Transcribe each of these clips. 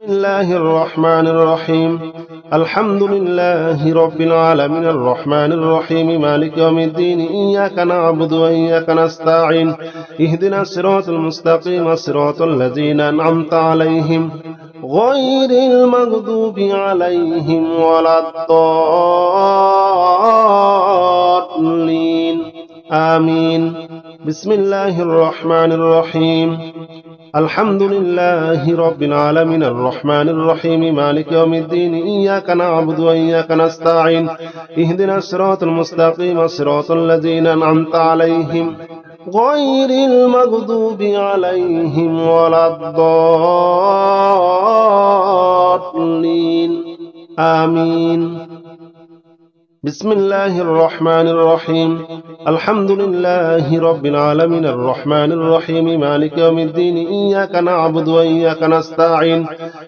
الله الرحمن الرحيم الحمد لله رب العالمين الرحمن الرحيم مالك يوم الدين إياك نعبد وإياك نستعين اهدنا الصراط المستقيم صراط الذين أنعمت عليهم غير المغضوب عليهم ولا الضالين آمين بسم الله الرحمن الرحيم الحمد لله رب العالمين الرحمن الرحيم مالك يوم الدين إياك نعبد وإياك نستعين اهدنا الصراط المستقيم صراط الذين أنعمت عليهم غير المغضوب عليهم ولا الضالين آمين بسم الله الرحمن الرحيم الحمد لله رب العالمين الرحمن الرحيم مالك يوم الدين إياك نعبد وإياك نستعين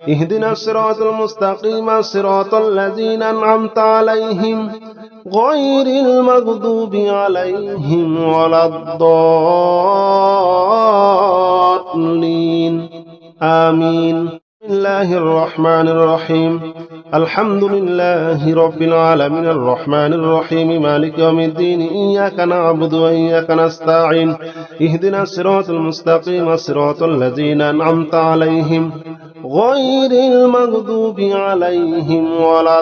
اهدنا الصراط المستقيم صراط الذين أنعمت عليهم غير المغضوب عليهم ولا الضالين آمين بسم الله الرحمن الرحيم الحمد لله رب العالمين الرحمن الرحيم مالك يوم الدين إياك نعبد وإياك نستعين اهدنا الصراط المستقيم صراط الذين أنعمت عليهم غير المغضوب عليهم ولا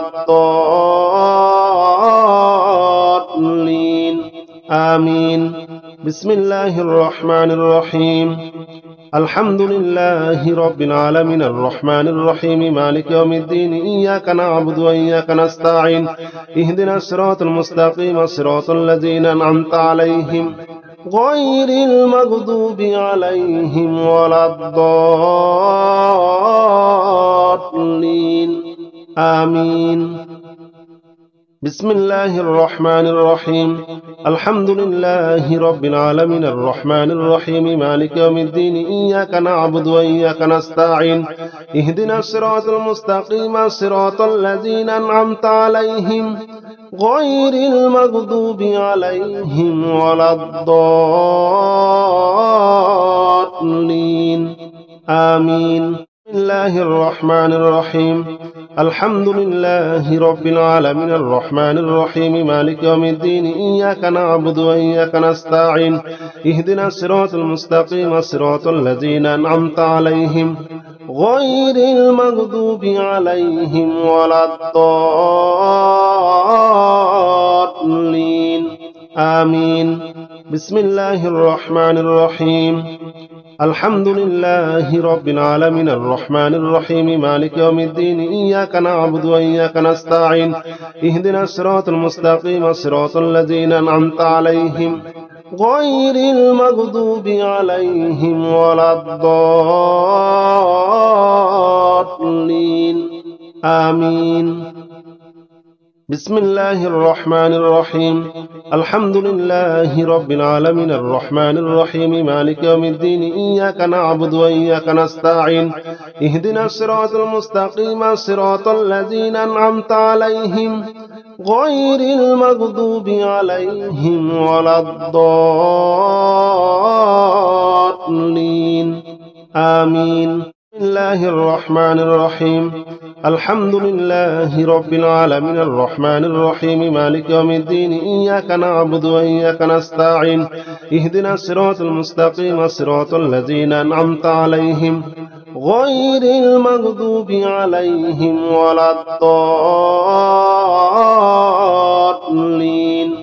الضالين آمين بسم الله الرحمن الرحيم الحمد لله رب العالمين الرحمن الرحيم مالك يوم الدين إياك نعبد وإياك نستعين اهدنا الصراط المستقيم صراط الذين أنعمت عليهم غير المغضوب عليهم ولا الضالين آمين بسم الله الرحمن الرحيم الحمد لله رب العالمين الرحمن الرحيم مالك يوم الدين إياك نعبد وإياك نستعين اهدنا الصراط المستقيم صراط الذين أنعمت عليهم غير المغضوب عليهم ولا الضالين آمين بسم الله الرحمن الرحيم الحمد لله رب العالمين الرحمن الرحيم مالك يوم الدين إياك نعبد وإياك نستعين اهدنا الصراط المستقيم صراط الذين أنعمت عليهم غير المغضوب عليهم ولا الضالين آمين بسم الله الرحمن الرحيم الحمد لله رب العالمين الرحمن الرحيم مالك يوم الدين إياك نعبد وإياك نستعين اهدنا الصراط المستقيم صراط الذين أنعمت عليهم غير المغضوب عليهم ولا الضالين آمين بسم الله الرحمن الرحيم الحمد لله رب العالمين الرحمن الرحيم مالك يوم الدين إياك نعبد وإياك نستعين اهدنا الصراط المستقيم صراط الذين أنعمت عليهم غير المغضوب عليهم ولا الضالين آمين بسم الله الرحمن الرحيم الحمد لله رب العالمين الرحمن الرحيم مالك يوم الدين إياك نعبد وإياك نستعين اهدنا الصراط المستقيم صراط الذين أنعمت عليهم غير المغضوب عليهم ولا الضالين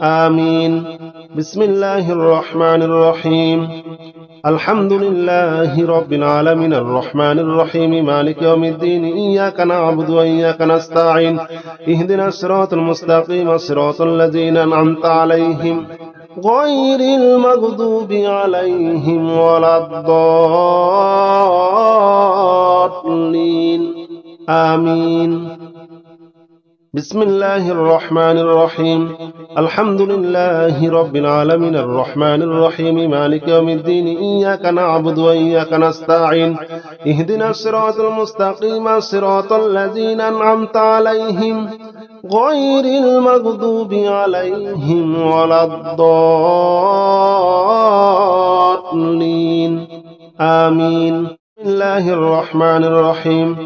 آمين بسم الله الرحمن الرحيم الحمد لله رب العالمين الرحمن الرحيم مالك يوم الدين إياك نعبد وإياك نستعين اهدنا الصراط المستقيم صراط الذين أنعمت عليهم غير المغضوب عليهم ولا الضالين آمين بسم الله الرحمن الرحيم الحمد لله رب العالمين الرحمن الرحيم مالك يوم الدين إياك نعبد وإياك نستعين اهدنا الصراط المستقيم صراط الذين أنعمت عليهم غير المغضوب عليهم ولا الضالين آمين بسم الله الرحمن الرحيم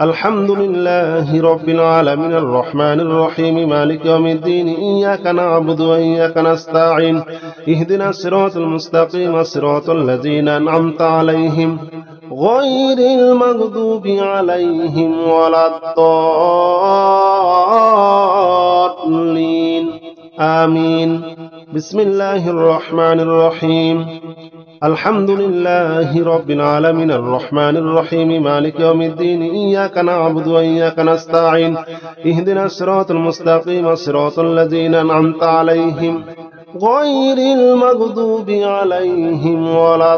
الحمد لله رب العالمين الرحمن الرحيم مالك يوم الدين إياك نعبد وإياك نستعين اهدنا الصراط المستقيم صراط الذين أنعمت عليهم غير المغضوب عليهم ولا الضالين آمين بسم الله الرحمن الرحيم الحمد لله رب العالمين الرحمن الرحيم مالك يوم الدين إياك نعبد وإياك نستعين اهدنا الصراط المستقيم صراط الذين أنعمت عليهم غير المغضوب عليهم ولا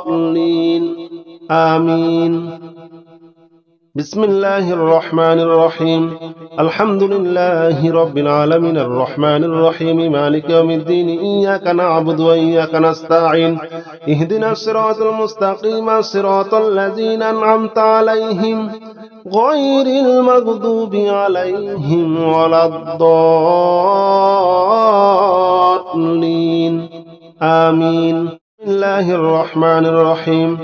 الضالين آمين بسم الله الرحمن الرحيم الحمد لله رب العالمين الرحمن الرحيم مالك يوم الدين إياك نعبد وإياك نستعين اهدنا الصراط المستقيم صراط الذين أنعمت عليهم غير المغضوب عليهم ولا الضالين آمين بسم الله الرحمن الرحيم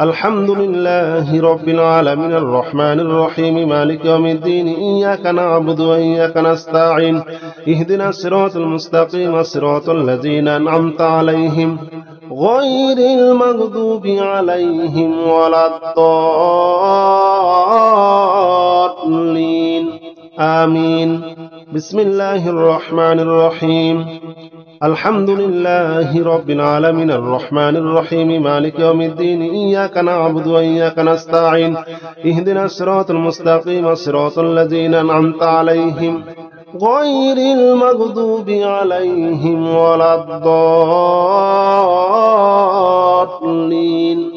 الحمد لله رب العالمين الرحمن الرحيم مالك يوم الدين إياك نعبد وإياك نستعين اهدنا الصراط المستقيم صراط الذين أنعمت عليهم غير المغضوب عليهم ولا الضالين آمين بسم الله الرحمن الرحيم الحمد لله رب العالمين الرحمن الرحيم مالك يوم الدين إياك نعبد وإياك نستعين اهدنا الصراط المستقيم صراط الذين أنعمت عليهم غير المغضوب عليهم ولا الضالين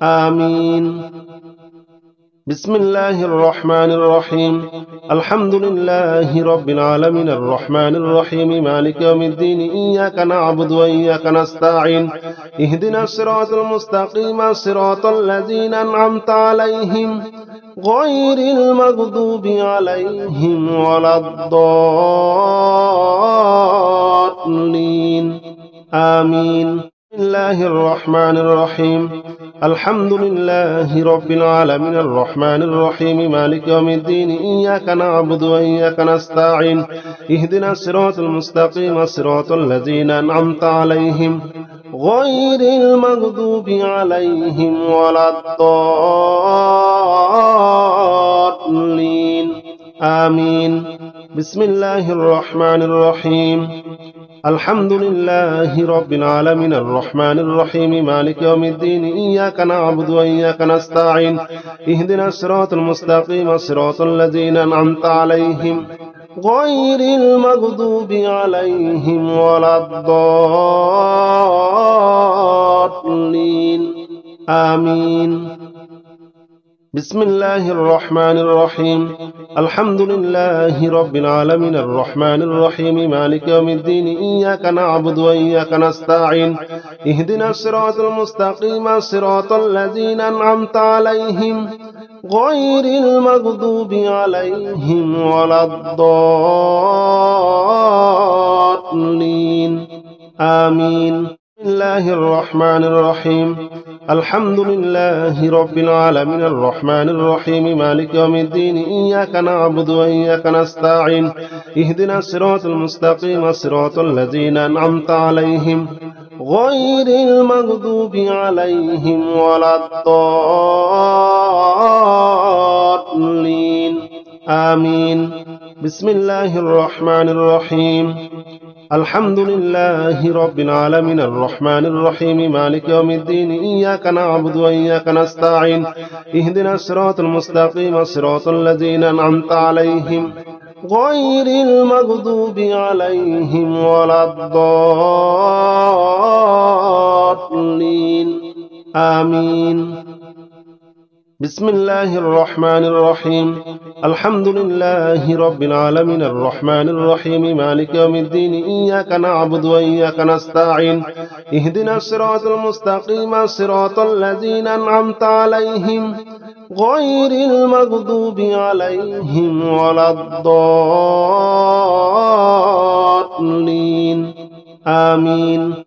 آمين بسم الله الرحمن الرحيم الحمد لله رب العالمين الرحمن الرحيم مالك يوم الدين إياك نعبد وإياك نستعين اهدنا الصراط المستقيم صراط الذين أنعمت عليهم غير المغضوب عليهم ولا الضالين آمين بسم الله الرحمن الرحيم الحمد لله رب العالمين الرحمن الرحيم مالك يوم الدين إياك نعبد وإياك نستعين اهدنا الصراط المستقيم صراط الذين أنعمت عليهم غير المغضوب عليهم ولا الضالين آمين بسم الله الرحمن الرحيم الحمد لله رب العالمين الرحمن الرحيم مالك يوم الدين إياك نعبد وإياك نستعين اهدنا الصراط المستقيم صراط الذين أنعمت عليهم غير المغضوب عليهم ولا الضالين آمين بسم الله الرحمن الرحيم الحمد لله رب العالمين الرحمن الرحيم مالك يوم الدين إياك نعبد وإياك نستعين اهدنا الصراط المستقيم صراط الذين أنعمت عليهم غير المغضوب عليهم ولا الضالين آمين بسم الله الرحمن الرحيم الحمد لله رب العالمين الرحمن الرحيم مالك يوم الدين إياك نعبد وإياك نستعين اهدنا الصراط المستقيم صراط الذين أنعمت عليهم غير المغضوب عليهم ولا الضالين آمين بسم الله الرحمن الرحيم الحمد لله رب العالمين الرحمن الرحيم مالك يوم الدين إياك نعبد وإياك نستعين اهدنا الصراط المستقيم صراط الذين أنعمت عليهم غير المغضوب عليهم ولا الضالين آمين بسم الله الرحمن الرحيم الحمد لله رب العالمين الرحمن الرحيم مالك يوم الدين إياك نعبد وإياك نستعين اهدنا الصراط المستقيم صراط الذين أنعمت عليهم غير المغضوب عليهم ولا الضالين آمين